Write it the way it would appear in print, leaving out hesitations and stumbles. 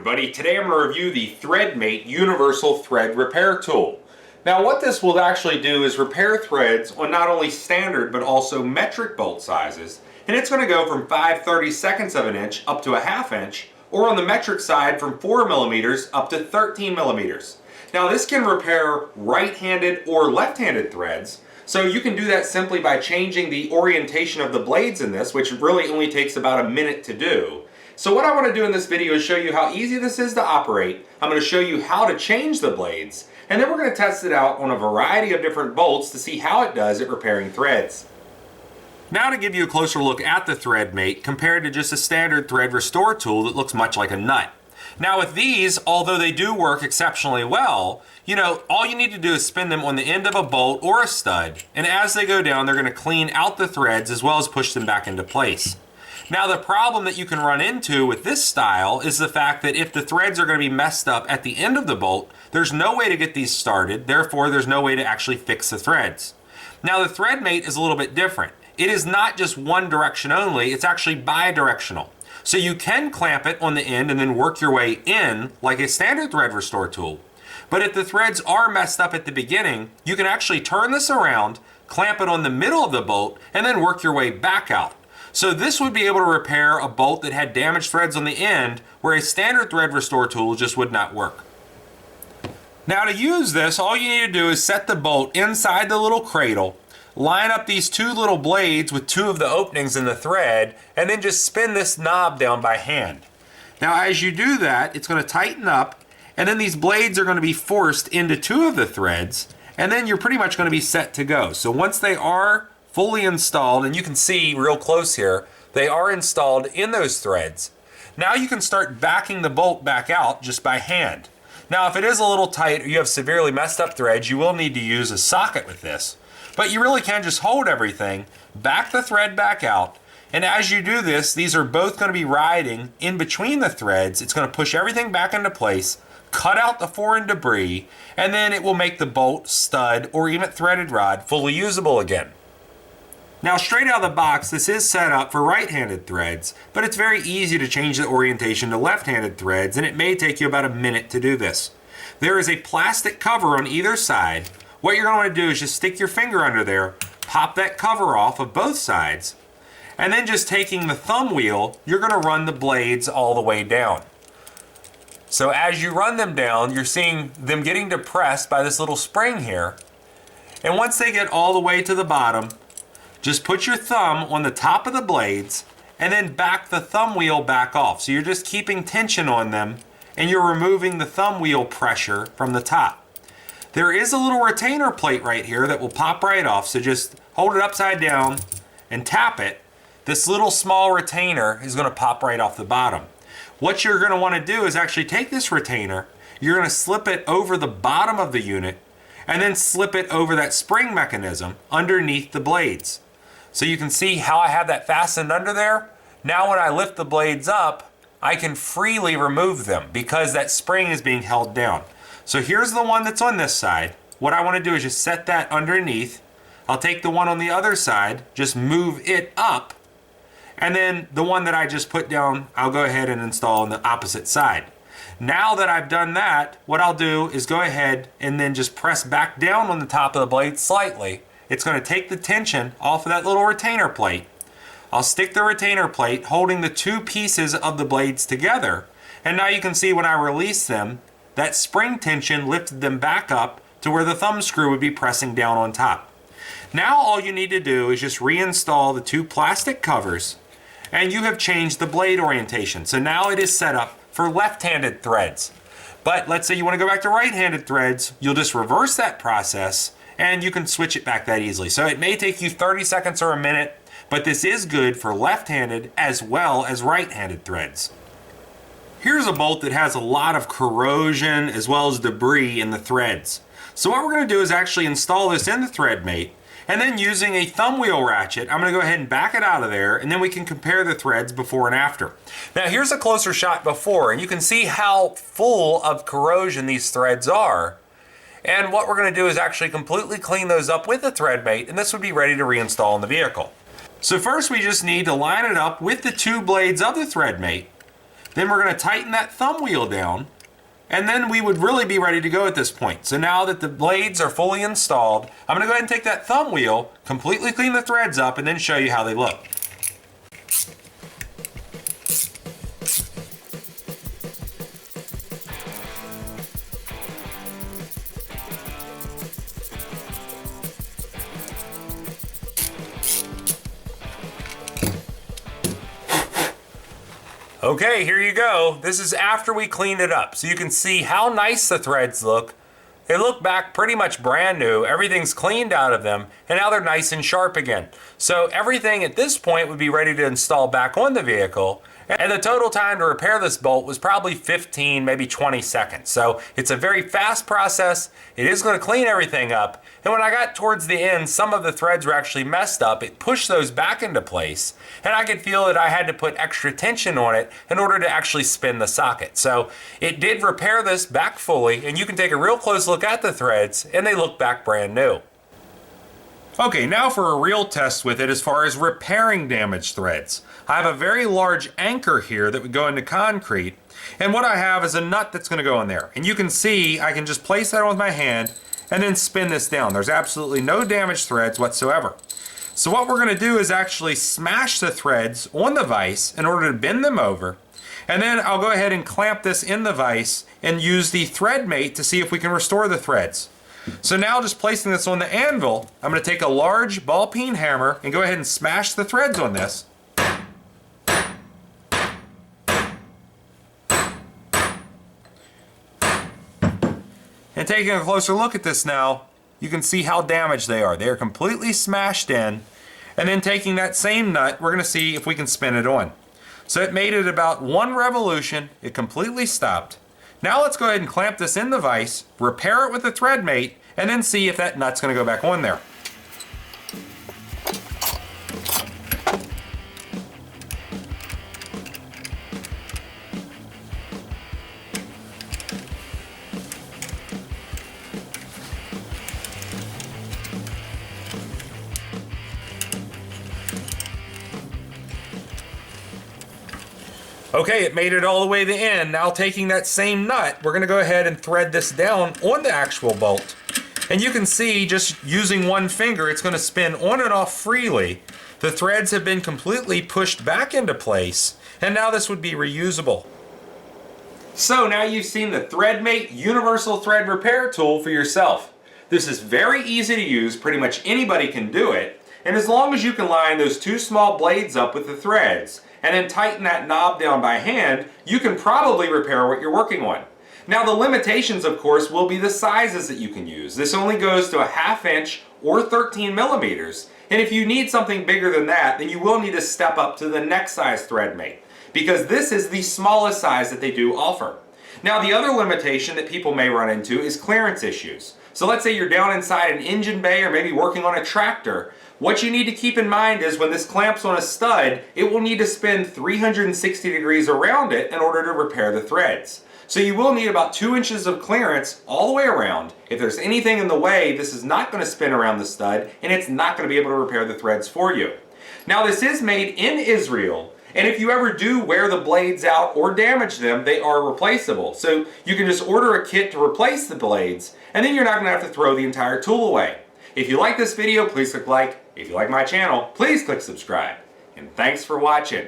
everybody. Today I'm going to review the Threadmate Universal Thread Repair Tool. Now what this will actually do is repair threads on not only standard but also metric bolt sizes, and it's going to go from 5/32 of an inch up to 1/2 inch, or on the metric side from 4 millimeters up to 13 millimeters. Now this can repair right-handed or left-handed threads, so you can do that simply by changing the orientation of the blades in this, which really only takes about a minute to do. So what I want to do in this video is show you how easy this is to operate. I'm going to show you how to change the blades, and then we're going to test it out on a variety of different bolts to see how it does at repairing threads. Now to give you a closer look at the Threadmate compared to just a standard thread restore tool that looks much like a nut. Now with these, although they do work exceptionally well, all you need to do is spin them on the end of a bolt or a stud, and as they go down, they're going to clean out the threads as well as push them back into place. Now the problem that you can run into with this style is the fact that if the threads are going to be messed up at the end of the bolt, there's no way to get these started, therefore there's no way to actually fix the threads. Now the Threadmate is a little bit different. It is not just one direction only, it's actually bi-directional. So you can clamp it on the end and then work your way in like a standard thread restore tool. But if the threads are messed up at the beginning, you can actually turn this around, clamp it on the middle of the bolt, and then work your way back out. So this would be able to repair a bolt that had damaged threads on the end where a standard thread restore tool just would not work. Now to use this, all you need to do is set the bolt inside the little cradle, line up these two little blades with two of the openings in the thread, and then just spin this knob down by hand. Now as you do that, it's going to tighten up, and then these blades are going to be forced into two of the threads, and then you're pretty much going to be set to go. So once they are fully installed, and you can see real close here, they are installed in those threads. Now you can start backing the bolt back out just by hand. Now if it is a little tight or you have severely messed up threads, you will need to use a socket with this. But you really can just hold everything, back the thread back out, and as you do this, these are both going to be riding in between the threads. It's going to push everything back into place, cut out the foreign debris, and then it will make the bolt, stud, or even threaded rod fully usable again. Now straight out of the box, this is set up for right-handed threads, but it's very easy to change the orientation to left-handed threads, and it may take you about a minute to do this. There is a plastic cover on either side. What you're going to want to do is just stick your finger under there, pop that cover off of both sides, and then just taking the thumb wheel, you're going to run the blades all the way down. So as you run them down, you're seeing them getting depressed by this little spring here, and once they get all the way to the bottom, just put your thumb on the top of the blades and then back the thumb wheel back off. So you're just keeping tension on them and you're removing the thumb wheel pressure from the top. There is a little retainer plate right here that will pop right off, so just hold it upside down and tap it. This little small retainer is going to pop right off the bottom. What you're going to want to do is actually take this retainer, you're going to slip it over the bottom of the unit and then slip it over that spring mechanism underneath the blades. So you can see how I have that fastened under there. Now when I lift the blades up, I can freely remove them because that spring is being held down. So here's the one that's on this side. What I want to do is just set that underneath. I'll take the one on the other side, just move it up, and then the one that I just put down, I'll go ahead and install on the opposite side. Now that I've done that, what I'll do is go ahead and then just press back down on the top of the blade slightly. It's going to take the tension off of that little retainer plate. I'll stick the retainer plate holding the two pieces of the blades together, and now you can see when I release them, that spring tension lifted them back up to where the thumb screw would be pressing down on top. Now all you need to do is just reinstall the two plastic covers, and you have changed the blade orientation. So now it is set up for left-handed threads. But let's say you want to go back to right-handed threads, you'll just reverse that process and you can switch it back that easily. So it may take you 30 seconds or a minute, but this is good for left-handed as well as right-handed threads. Here's a bolt that has a lot of corrosion as well as debris in the threads. So what we're going to do is actually install this in the Threadmate, and then using a thumb wheel ratchet, I'm going to go ahead and back it out of there, and then we can compare the threads before and after. Now here's a closer shot before, and you can see how full of corrosion these threads are. And what we're going to do is actually completely clean those up with the Threadmate, and this would be ready to reinstall in the vehicle. So first we just need to line it up with the two blades of the Threadmate, Then we're going to tighten that thumb wheel down, and then we would really be ready to go at this point. So now that the blades are fully installed, I'm going to go ahead and take that thumb wheel, completely clean the threads up, and then show you how they look. Okay, here you go. This is after we cleaned it up. So you can see how nice the threads look. They look back pretty much brand new. Everything's cleaned out of them, and now they're nice and sharp again. So everything at this point would be ready to install back on the vehicle. And the total time to repair this bolt was probably 15, maybe 20 seconds. So it's a very fast process. It is going to clean everything up. And when I got towards the end, some of the threads were actually messed up. It pushed those back into place. And I could feel that I had to put extra tension on it in order to actually spin the socket. So it did repair this back fully. And you can take a real close look at the threads, and they look back brand new. Okay, now for a real test with it as far as repairing damaged threads. I have a very large anchor here that would go into concrete, and what I have is a nut that's going to go in there. And you can see I can just place that on with my hand and then spin this down. There's absolutely no damaged threads whatsoever. So what we're going to do is actually smash the threads on the vise in order to bend them over, and then I'll go ahead and clamp this in the vise and use the Threadmate to see if we can restore the threads. So now, just placing this on the anvil, I'm going to take a large ball peen hammer and go ahead and smash the threads on this. And taking a closer look at this now, you can see how damaged they are. They are completely smashed in. And then taking that same nut, we're going to see if we can spin it on. So it made it about 1 revolution. It completely stopped. Now let's go ahead and clamp this in the vise, repair it with the Threadmate, and then see if that nut's going to go back on there. Okay, it made it all the way to the end. Now taking that same nut, we're going to go ahead and thread this down on the actual bolt. And you can see, just using one finger, it's going to spin on and off freely. The threads have been completely pushed back into place, and now this would be reusable. So now you've seen the Threadmate Universal Thread Repair Tool for yourself. This is very easy to use, pretty much anybody can do it, and as long as you can line those 2 small blades up with the threads, and then tighten that knob down by hand, you can probably repair what you're working on. Now the limitations, of course, will be the sizes that you can use. This only goes to a 1/2 inch or 13 millimeters, and if you need something bigger than that, then you will need to step up to the next size Threadmate, because this is the smallest size that they do offer. Now the other limitation that people may run into is clearance issues. So let's say you're down inside an engine bay or maybe working on a tractor. What you need to keep in mind is when this clamps on a stud, it will need to spin 360 degrees around it in order to repair the threads. So you will need about 2 inches of clearance all the way around. If there's anything in the way, this is not going to spin around the stud, and it's not going to be able to repair the threads for you. Now this is made in Israel, and if you ever do wear the blades out or damage them, they are replaceable. So you can just order a kit to replace the blades, and then you're not going to have to throw the entire tool away. If you like this video, please click like. If you like my channel, please click subscribe. And thanks for watching.